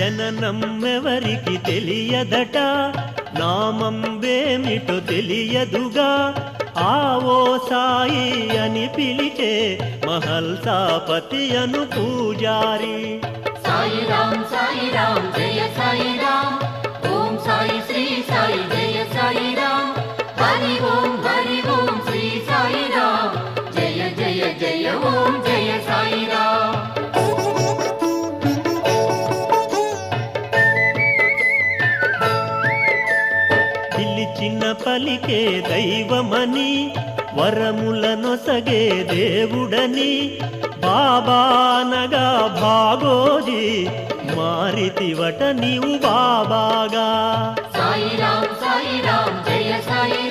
జననం ఎవరికి తెలియదట, నామం వేమిటో తెలియదుగా, ఆవో సాయి అని పిలిచే మహల్సాపతి అను పూజారి. సాయి రామ్ జయ సాయి రామ్, ఓం సాయి శ్రీ సాయి జయ సాయి రామ్, హరి ఓం శ్రీ సాయి రామ్, జయ జయ జయ ఓం జయ సాయి రామ్. పిలిచిన పలికే దైవమని, వరములనొసగే దేవుడని, బాబానగా భాగోజీ మారితివట నీవు బాబాగా. సాయి రామ్ జయ సాయి